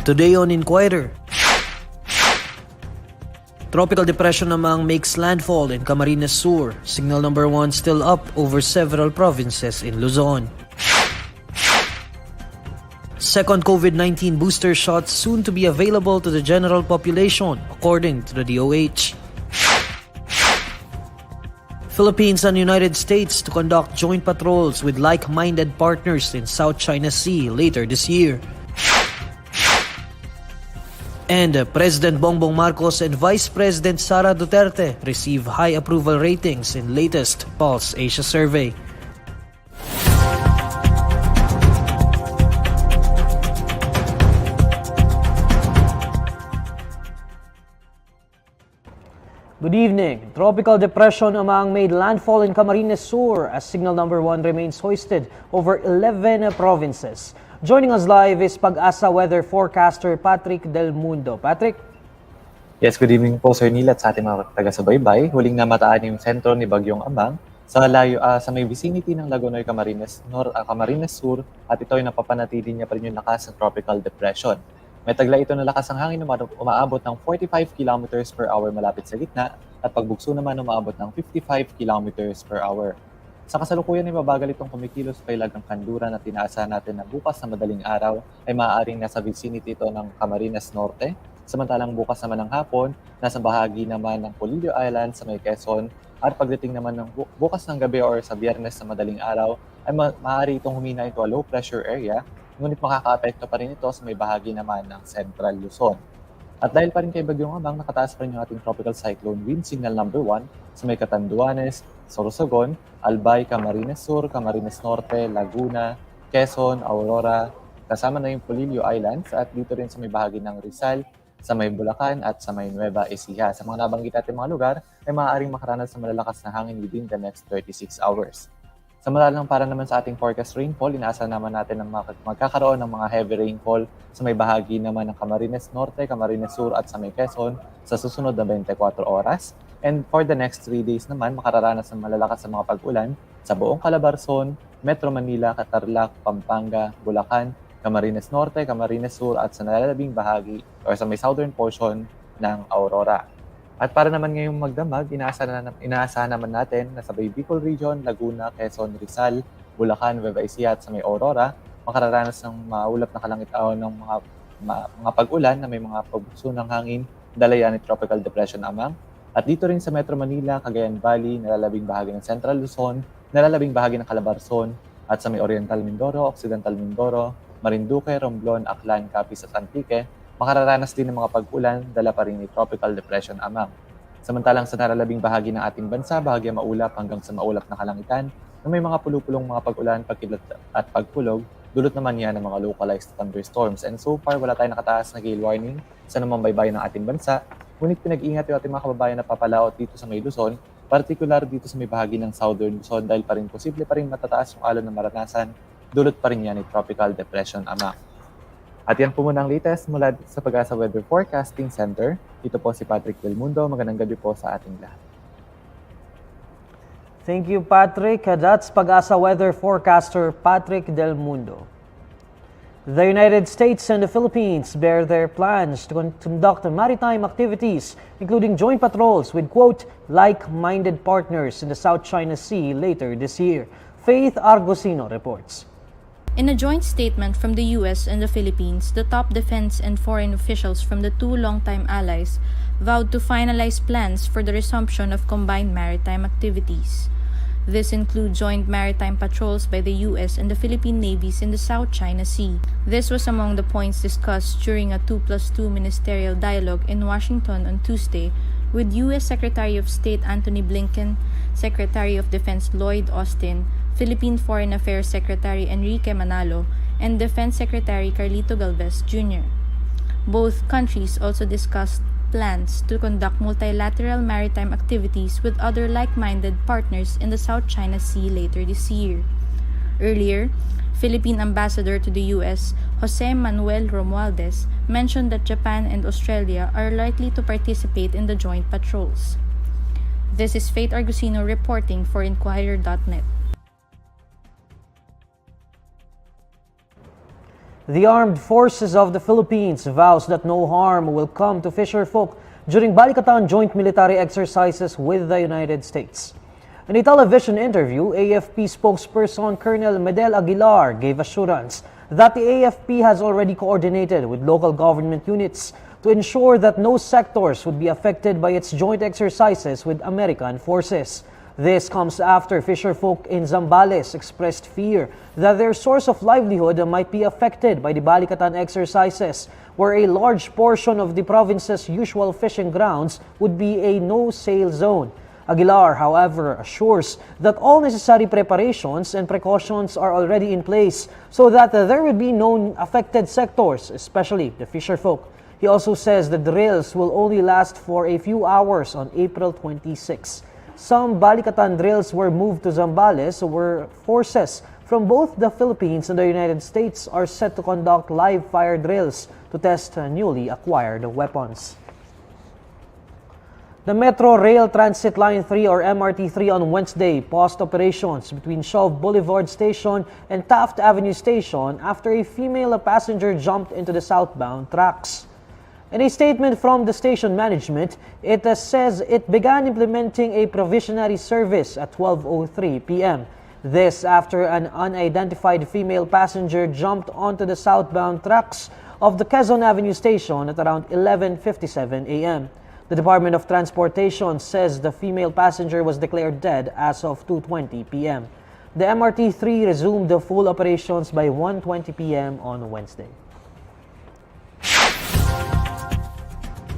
Today on Inquirer, Tropical Depression Amang makes landfall in Camarines Sur. Signal number 1 still up over several provinces in Luzon. Second COVID-19 booster shots soon to be available to the general population, according to the DOH. Philippines and United States to conduct joint patrols with like-minded partners in South China Sea later this year. And President Bongbong Marcos and Vice President Sara Duterte receive high approval ratings in latest Pulse Asia survey. Good evening. Tropical Depression Amang made landfall in Camarines Sur as signal number 1 remains hoisted over 11 provinces. Joining us live is Pagasa weather forecaster Patrick Del Mundo. Patrick? Yes, good evening po Sir Neil at sa ating mga taga-subaybay. Huling namataan yung sentro ni Bagyong Amang sa may vicinity ng Lagonoy, Camarines Sur at ito ay napapanatili niya pa rin yung lakas ng tropical depression. May tagla ito na lakas ng hangin umaabot ng 45 km per hour malapit sa gitna at pagbugso naman umaabot ng 55 km per hour. Sa kasalukuyan ay mabagal itong kumikilos kailag ng kanluran at inaasahan natin na bukas na madaling araw ay maaaring nasa vicinity ito ng Camarines Norte. Samantalang bukas naman ng hapon, nasa bahagi naman ng Polillo Island sa may Quezon at pagdating naman ng bukas ng gabi or sa Biyernes na madaling araw ay maaari itong humina into a low pressure area, ngunit makaka-apekto pa rin ito sa may bahagi naman ng Central Luzon. At dahil pa rin kay Bagyong Amang, nakataas pa rin yung ating tropical cyclone wind signal number 1 sa may Catanduanes, Sorsogon, Albay, Camarines Sur, Camarines Norte, Laguna, Quezon, Aurora, kasama na yung Polillo Islands at dito rin sa may bahagi ng Rizal, sa may Bulacan at sa may Nueva Ecija. Sa mga nabanggit natin mga lugar ay maaaring makaranas sa malalakas na hangin within the next 36 hours. Samantalang para naman sa ating forecast rainfall, inaasahan naman natin na magkakaroon ng mga heavy rainfall sa may bahagi naman ng Camarines Norte, Camarines Sur at sa may Quezon sa susunod na 24 oras. And for the next 3 days naman, makararanas ng malalakas sa mga pag-ulan sa buong Calabarzon, Metro Manila, Tarlac, Pampanga, Bulacan, Camarines Norte, Camarines Sur at sa nalalabing bahagi or sa may southern portion ng Aurora. At para naman ngayong magdamag, inaasahan naman natin na sa Bicol Region, Laguna, Quezon, Rizal, Bulacan, Nueva Ecija at sa may Aurora, makararanas ng maulap na kalangit-awan ng mga pag-ulan na may mga pagbugso ng hangin, dalayan ni Tropical Depression Amang. At dito rin sa Metro Manila, Cagayan Valley, nalalabing bahagi ng Central Luzon, nalalabing bahagi ng Calabarzon, at sa may Oriental Mindoro, Occidental Mindoro, Marinduque, Romblon, Aklan, Capiz at Antique, makararanas din ng mga pag-ulan, dala pa rin ni Tropical Depression Amang. Samantalang sa nalalabing bahagi ng ating bansa, bahagi maulap hanggang sa maulap na kalangitan, na may mga pulupulong mga pag-ulan, pagkilat at pagkulog, dulot naman yan ng mga localized thunderstorms. And so far, wala tayong nakataas na gale warning sa namang baybayin ng ating bansa. Ngunit pinag-iingat yung ating mga kababayan na papalaot dito sa may Luzon, partikular dito sa may bahagi ng Southern Luzon dahil pa rin posible pa rin matataas yung alon na maranasan, dulot pa rin yan ni Tropical Depression Amang. At yan po muna ang latest mula sa Pagasa Weather Forecasting Center. Ito po si Patrick Del Mundo. Magandang gabi po sa ating lahat. Thank you, Patrick. That's Pagasa weather forecaster Patrick Del Mundo. The United States and the Philippines bear their plans to conduct maritime activities, including joint patrols with, quote, like-minded partners in the South China Sea later this year. Faith Argusino reports. In a joint statement from the U.S. and the Philippines, the top defense and foreign officials from the two longtime allies vowed to finalize plans for the resumption of combined maritime activities. This includes joint maritime patrols by the U.S. and the Philippine navies in the South China Sea. This was among the points discussed during a 2+2 ministerial dialogue in Washington on Tuesday with U.S. Secretary of State Antony Blinken, Secretary of Defense Lloyd Austin, Philippine Foreign Affairs Secretary Enrique Manalo, and Defense Secretary Carlito Galvez Jr. Both countries also discussed plans to conduct multilateral maritime activities with other like-minded partners in the South China Sea later this year. Earlier, Philippine Ambassador to the U.S., Jose Manuel Romualdez, mentioned that Japan and Australia are likely to participate in the joint patrols. This is Faith Argusino reporting for INQUIRER.net. The Armed Forces of the Philippines vows that no harm will come to fisherfolk during Balikatan joint military exercises with the United States. In a television interview, AFP spokesperson Colonel Medel Aguilar gave assurance that the AFP has already coordinated with local government units to ensure that no sectors would be affected by its joint exercises with American forces. This comes after fisherfolk in Zambales expressed fear that their source of livelihood might be affected by the Balikatan exercises, where a large portion of the province's usual fishing grounds would be a no-sail zone. Aguilar, however, assures that all necessary preparations and precautions are already in place so that there will be no affected sectors, especially the fisherfolk. He also says the drills will only last for a few hours on April 26. Some Balikatan drills were moved to Zambales, where forces from both the Philippines and the United States are set to conduct live fire drills to test newly acquired weapons. The Metro Rail Transit Line 3 or MRT3 on Wednesday paused operations between Shove Boulevard Station and Taft Avenue Station after a female passenger jumped into the southbound tracks. In a statement from the station management, it says it began implementing a provisionary service at 12:03 p.m. This after an unidentified female passenger jumped onto the southbound tracks of the Quezon Avenue Station at around 11:57 a.m. The Department of Transportation says the female passenger was declared dead as of 2:20 p.m. The MRT3 resumed the full operations by 1:20 p.m. on Wednesday.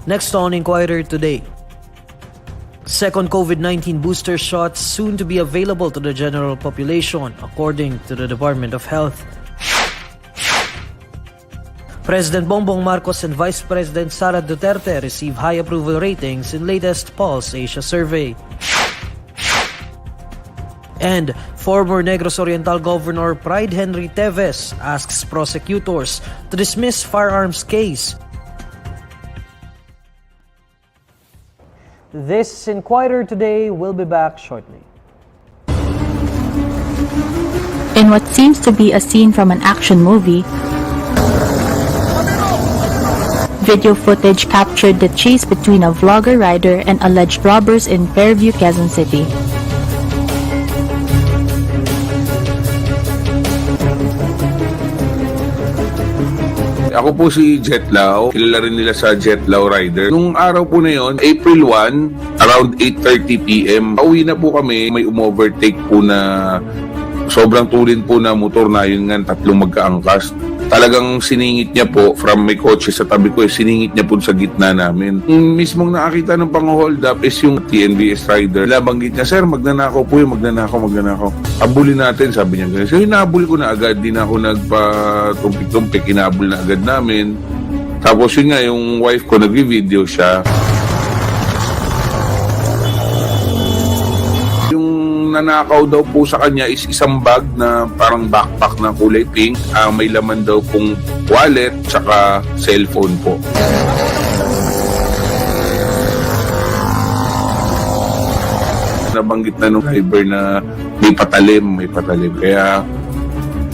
Next on Inquirer Today. Second COVID-19 booster shots soon to be available to the general population, according to the Department of Health. President Bongbong Marcos and Vice President Sara Duterte receive high approval ratings in latest Pulse Asia survey. And former Negros Oriental Governor Pride Henry Teves asks prosecutors to dismiss firearms case. This is Inquirer Today. We'll be back shortly. In what seems to be a scene from an action movie, video footage captured the chase between a vlogger rider and alleged robbers in Fairview, Quezon City. Ako po si Jetlaw, kilala rin nila sa Jetlaw Rider. Nung araw po na yon, April 1, around 8:30 p.m., pauwi na po kami, may umovertake po na sobrang tulin po na motor na yun nga, tatlong magkaangkas. Talagang siningit niya po from may kotse sa tabi ko, siningit niya po sa gitna namin. Yung mismong nakakita ng pang-hold up is yung TNBS rider. Labanggit niya, sir, magnanakaw po yun, magnanakaw. Abulin natin, sabi niya. So hinabol ko na agad, di na ako nagpa-tumpik-tumpik, hinabol na agad namin. Tapos yun nga, yung wife ko, nag-video siya. Nanakaw daw po sa kanya is isang bag na parang backpack na kulay pink. May laman daw pong wallet tsaka cellphone po. Nabanggit na nung driver na may patalim. Kaya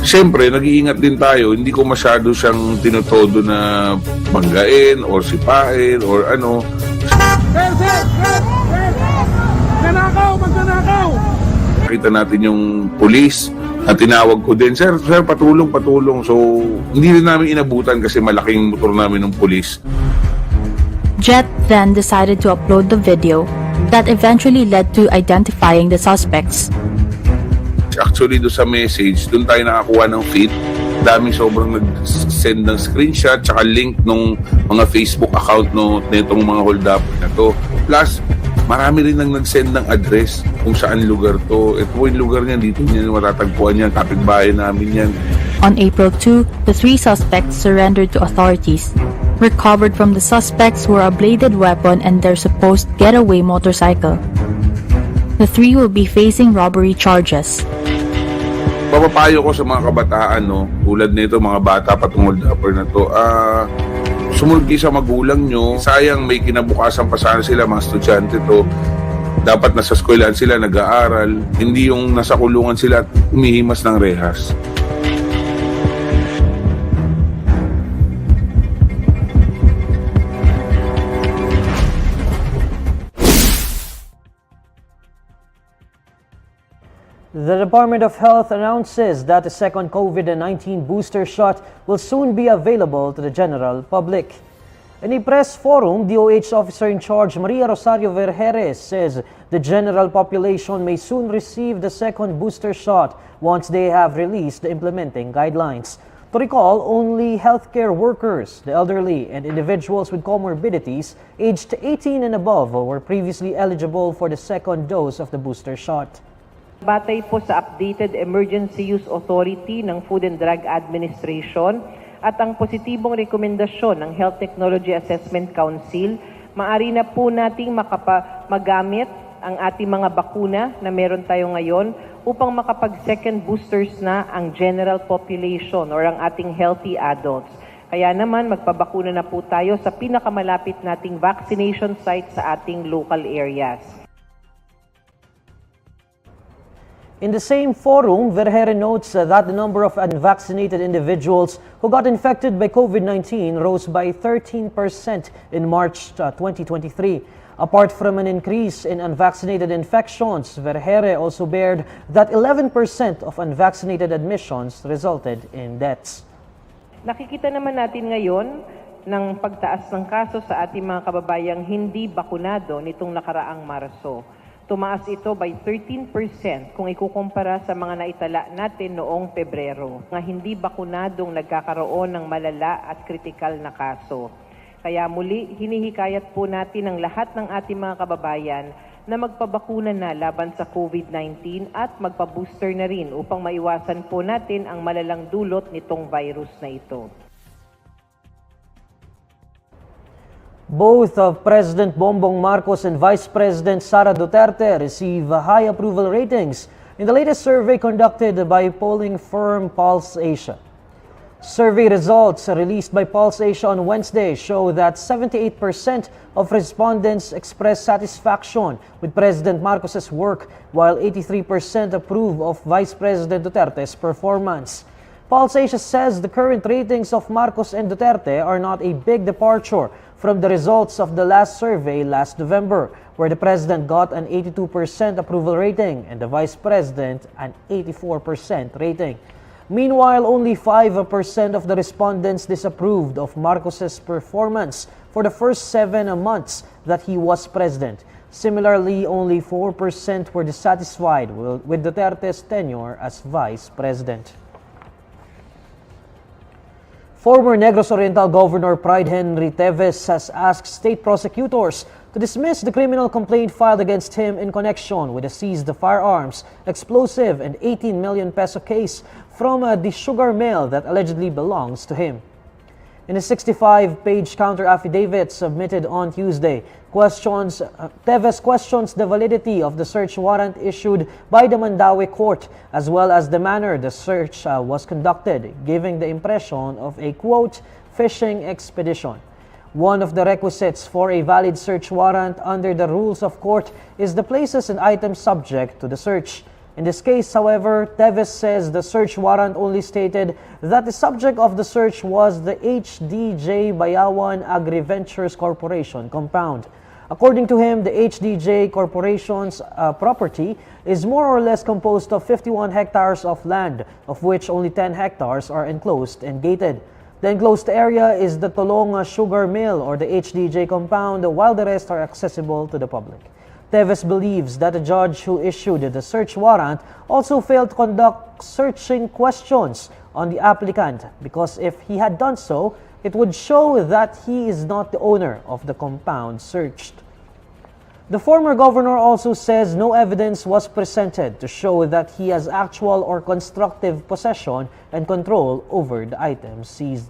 siyempre nag-iingat din tayo. Hindi ko masyado siyang tinutodo na banggain or sipain or ano. Sir! Magnanakaw! Nakita natin yung pulis at tinawag ko din, Sir, patulong. So, hindi rin namin inabutan kasi malaking motor namin ng pulis. Jet then decided to upload the video that eventually led to identifying the suspects. Actually, doon sa message, doon tayo nakakuha ng feed. Daming sobrang nag-send ng screenshot tsaka link ng mga Facebook account nitong mga hold-up na to. Plus, marami rin nang nag-send ng address kung saan lugar to. Ito po yung lugar niyan, dito niya matatagpuan yan, kapitbahay namin yan. On April 2, the three suspects surrendered to authorities. Recovered from the suspects were a bladed weapon and their supposed getaway motorcycle. The three will be facing robbery charges. Papapayo ko sa mga kabataan, tulad nito, mga bata patungol dapper na to, sumunod kayo sa magulang nyo. Sayang may kinabukasan pa sana sila, mga estudyante to. Dapat nasa eskwelahan sila, nag-aaral. Hindi yung nasa kulungan sila at humihimas ng rehas. The Department of Health announces that the second COVID-19 booster shot will soon be available to the general public. In a press forum, DOH Officer in Charge Maria Rosario Vergeres says the general population may soon receive the second booster shot once they have released the implementing guidelines. To recall, only healthcare workers, the elderly, and individuals with comorbidities aged 18 and above were previously eligible for the second dose of the booster shot. Batay po sa updated Emergency Use Authority ng Food and Drug Administration at ang positibong rekomendasyon ng Health Technology Assessment Council, maaari na po nating magamit ang ating mga bakuna na meron tayo ngayon upang makapag-second boosters na ang general population or ang ating healthy adults. Kaya naman magpabakuna na po tayo sa pinakamalapit nating vaccination site sa ating local areas. In the same forum, Vergeres notes that the number of unvaccinated individuals who got infected by COVID-19 rose by 13% in March 2023. Apart from an increase in unvaccinated infections, Vergeres also bared that 11% of unvaccinated admissions resulted in deaths. Nakikita naman natin ngayon ng pagtaas ng kaso sa ating mga kababayang hindi bakunado nitong nakaraang Marso. Tumaas ito by 13% kung ikukumpara sa mga naitala natin noong Pebrero, mga hindi bakunadong nagkakaroon ng malala at kritikal na kaso. Kaya muli, hinihikayat po natin ang lahat ng ating mga kababayan na magpabakuna na laban sa COVID-19 at magpa-booster na rin upang maiwasan po natin ang malalang dulot nitong virus na ito. Both of President Bongbong Marcos and Vice President Sara Duterte receive high approval ratings in the latest survey conducted by polling firm Pulse Asia. Survey results released by Pulse Asia on Wednesday show that 78% of respondents expressed satisfaction with President Marcos's work, while 83% approve of Vice President Duterte's performance. Pulse Asia says the current ratings of Marcos and Duterte are not a big departure from the results of the last survey last November, where the President got an 82% approval rating and the Vice President an 84% rating. Meanwhile, only 5% of the respondents disapproved of Marcos's performance for the first 7 months that he was president. Similarly, only 4% were dissatisfied with Duterte's tenure as Vice President. Former Negros Oriental Governor Pride Henry Teves has asked state prosecutors to dismiss the criminal complaint filed against him in connection with the seized firearms, explosive, and 18 million peso case from the sugar mill that allegedly belongs to him. In a 65-page counter-affidavit submitted on Tuesday, Teves questions the validity of the search warrant issued by the Mandaue court, as well as the manner the search was conducted, giving the impression of a, quote, fishing expedition. One of the requisites for a valid search warrant under the rules of court is the places and items subject to the search. In this case, however, Teves says the search warrant only stated that the subject of the search was the HDJ Bayawan Agri-Ventures Corporation compound. According to him, the HDJ Corporation's property is more or less composed of 51 hectares of land, of which only 10 hectares are enclosed and gated. The enclosed area is the Tolong Sugar Mill or the HDJ compound, while the rest are accessible to the public. Teves believes that the judge who issued the search warrant also failed to conduct searching questions on the applicant, because if he had done so, it would show that he is not the owner of the compound searched. The former governor also says no evidence was presented to show that he has actual or constructive possession and control over the items seized.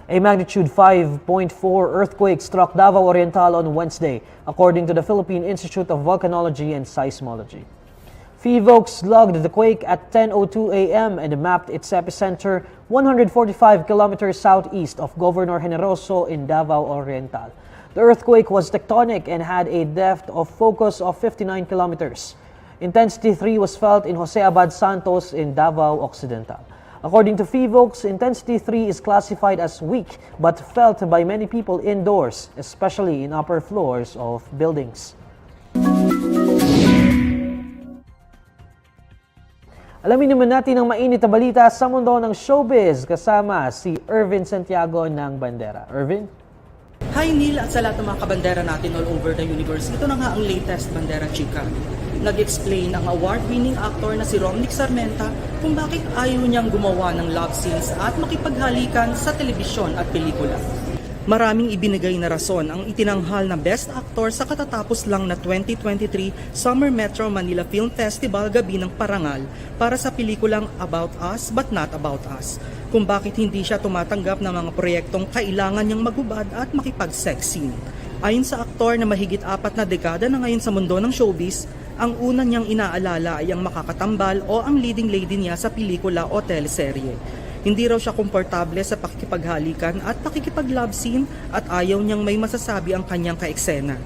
A magnitude 5.4 earthquake struck Davao Oriental on Wednesday, according to the Philippine Institute of Volcanology and Seismology. FIVOX logged the quake at 10:02 a.m. and mapped its epicenter 145 kilometers southeast of Governor Generoso in Davao Oriental. The earthquake was tectonic and had a depth of focus of 59 kilometers. Intensity 3 was felt in Jose Abad Santos in Davao Occidental. According to FIVOX, Intensity 3 is classified as weak but felt by many people indoors, especially in upper floors of buildings. Alamin naman natin ang mainit na balita sa mundo ng showbiz kasama si Irvin Santiago ng Bandera. Irvin? Hi Neil at sa lahat ng mga kabandera natin all over the universe. Ito na nga ang latest Bandera Chika. Nag-explain ang award-winning actor na si Romnick Sarmenta kung bakit ayaw niyang gumawa ng love scenes at makipaghalikan sa telebisyon at pelikula. Maraming ibinigay na rason ang itinanghal na Best Actor sa katatapos lang na 2023 Summer Metro Manila Film Festival Gabi ng Parangal para sa pelikulang About Us But Not About Us, kung bakit hindi siya tumatanggap ng mga proyektong kailangan niyang maghubad at makipag-sex scene. Ayon sa aktor na mahigit 4 na dekada na ngayon sa mundo ng showbiz, ang una niyang inaalala ay ang makakatambal o ang leading lady niya sa pelikula o teleserye. Hindi raw siya komportable sa pakikipaghalikan at pakikipag-love scene at ayaw niyang may masasabi ang kanyang kaeksena.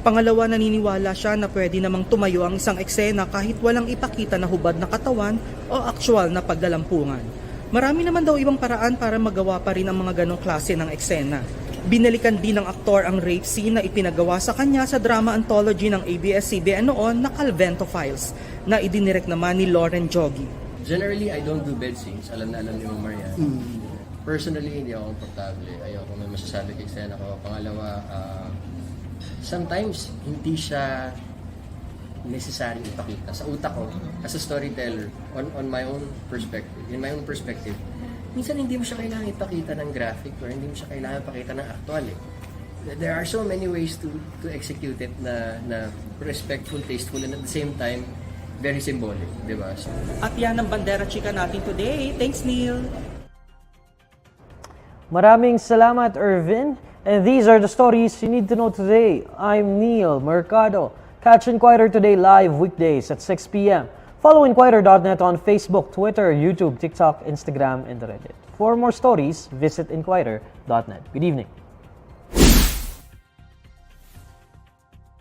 Pangalawa, naniniwala siya na pwede namang tumayo ang isang eksena kahit walang ipakita na hubad na katawan o aktwal na paglalampungan. Marami naman daw ibang paraan para magawa pa rin ang mga ganong klase ng eksena. Binalikan din ng aktor ang rape scene na ipinagawa sa kanya sa drama anthology ng ABS-CBN noon na Calvento Files na idinirect naman ni Lauren Jogi. Generally, I don't do bed scenes. Alam na alam ni Omar yan. Personally, hindi ako komportable. Ayoko may masasabi kay eksena ko. Pangalawa, sometimes hindi siya necessary ipakita. Sa utak ko, as a storyteller, on my own perspective, in my own perspective, minsan hindi mo siya kailangan ipakita ng graphic or hindi mo siya kailangan ipakita ng actual eh. There are so many ways to execute it na respectful, tasteful, and at the same time, very symbolic, di ba? At yan ang Bandera Chika natin today. Thanks, Neil! Maraming salamat, Irvin. And these are the stories you need to know today. I'm Neil Mercado. Catch Inquirer Today live weekdays at 6 p.m. Follow INQUIRER.net on Facebook, Twitter, YouTube, TikTok, Instagram, and Reddit. For more stories, visit INQUIRER.net. Good evening.